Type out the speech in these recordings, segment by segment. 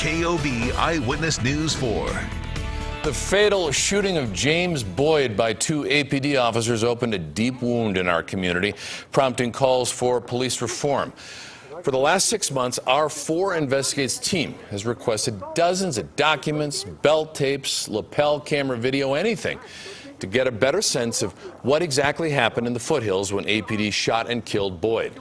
KOB Eyewitness News 4. The fatal shooting of James Boyd by two APD officers opened a deep wound in our community, prompting calls for police reform. For the last 6 months, our 4 Investigates team has requested dozens of documents, belt tapes, lapel camera video, anything to get a better sense of what exactly happened in the foothills when APD shot and killed Boyd.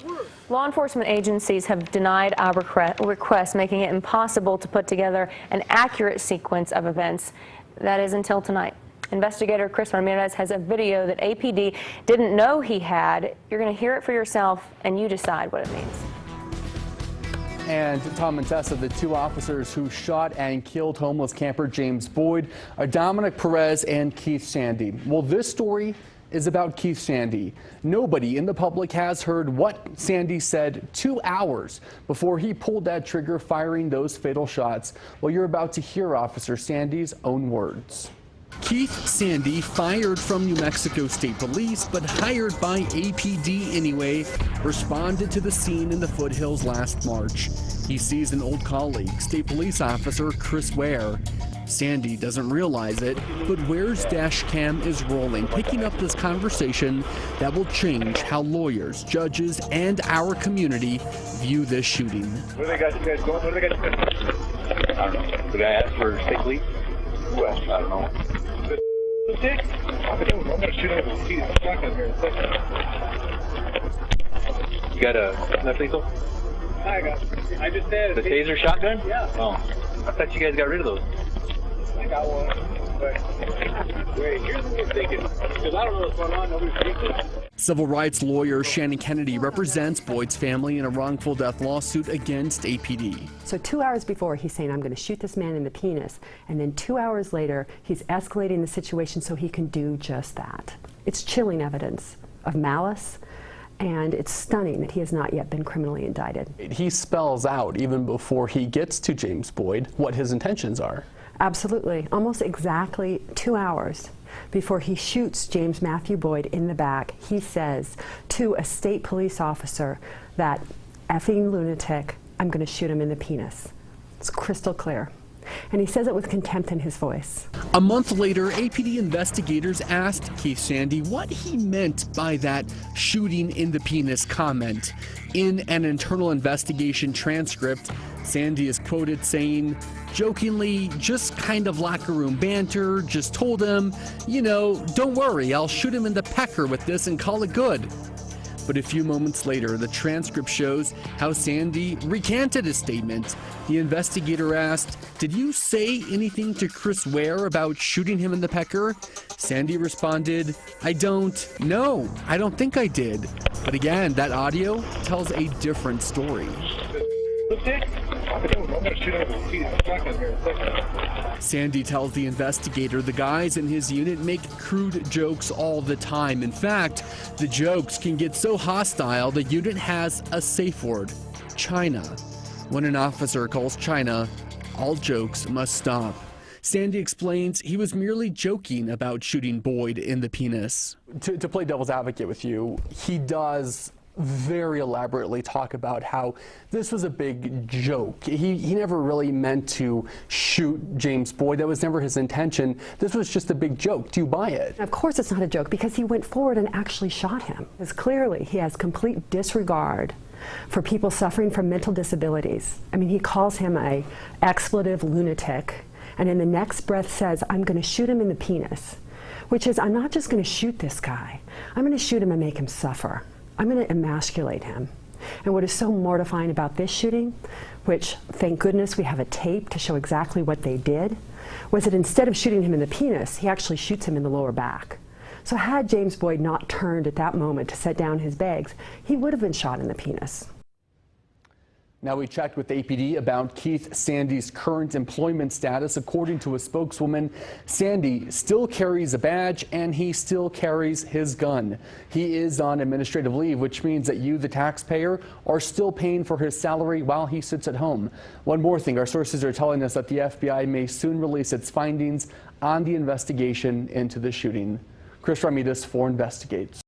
Law enforcement agencies have denied our request, making it impossible to put together an accurate sequence of events. That is until tonight. Investigator Chris Ramirez has a video that APD didn't know he had. You're going to hear it for yourself, and you decide what it means. And Tom and Tessa, the 2 officers who shot and killed homeless camper James Boyd are Dominic Perez and Keith Sandy. Well, this story is about Keith Sandy. Nobody in the public has heard what Sandy said 2 hours before he pulled that trigger, firing those fatal shots. Well, you're about to hear Officer Sandy's own words. Keith Sandy, fired from New Mexico State Police, but hired by APD anyway, responded to the scene in the foothills last March. He sees an old colleague, State Police Officer Chris Ware. Sandy doesn't realize it, but Ware's dash cam is rolling, picking up this conversation that will change how lawyers, judges, and our community view this shooting. What do they got you guys going? What do they got you guys? I don't know. Did I ask for state police? Who asked? I don't know. I'm going to shoot him with a shotgun here in a second. You got a sniff lethal? I got it. I just said the taser shotgun? Yeah. Oh, I thought you guys got rid of those. I got one, but wait, here's what we're thinking, because I don't know what's going on, nobody's thinking. Civil rights lawyer Shannon Kennedy represents Boyd's family in a wrongful death lawsuit against APD. So 2 hours before, he's saying, I'm going to shoot this man in the penis, and then 2 hours later, he's escalating the situation so he can do just that. It's chilling evidence of malice, and it's stunning that he has not yet been criminally indicted. He spells out, even before he gets to James Boyd, what his intentions are. Absolutely. Almost exactly 2 hours before he shoots James Matthew Boyd in the back, he says to a state police officer, that effing lunatic, I'm going to shoot him in the penis. It's crystal clear. And he says it with contempt in his voice. A month later, APD investigators asked Keith Sandy what he meant by that shooting in the penis comment. In an internal investigation transcript, Sandy is quoted saying, jokingly, just kind of locker room banter, just told him, you know, don't worry, I'll shoot him in the pecker with this and call it good. But a few moments later, the transcript shows how Sandy recanted his statement. The investigator asked, did you say anything to Chris Ware about shooting him in the pecker? Sandy responded, I don't think I did. But again, that audio tells a different story. Sandy tells the investigator the guys in his unit make crude jokes all the time. In fact, the jokes can get so hostile the unit has a safe word, China. When an officer calls China, all jokes must stop. Sandy explains he was merely joking about shooting Boyd in the penis. To play devil's advocate with you, he does very elaborately talk about how this was a big joke. He never really meant to shoot James Boyd. That was never his intention. This was just a big joke. Do you buy it? Of course it's not a joke, because he went forward and actually shot him. Because clearly he has complete disregard for people suffering from mental disabilities. I mean, he calls him a expletive lunatic, and in the next breath says, I'm going to shoot him in the penis, which is, I'm not just going to shoot this guy. I'm going to shoot him and make him suffer. I'm going to emasculate him. And what is so mortifying about this shooting, which thank goodness we have a tape to show exactly what they did, was that instead of shooting him in the penis, he actually shoots him in the lower back. So had James Boyd not turned at that moment to set down his bags, he would have been shot in the penis. Now, we checked with APD about Keith Sandy's current employment status. According to a spokeswoman, Sandy still carries a badge and he still carries his gun. He is on administrative leave, which means that you, the taxpayer, are still paying for his salary while he sits at home. One more thing, our sources are telling us that the FBI may soon release its findings on the investigation into the shooting. Chris Ramirez for Investigates.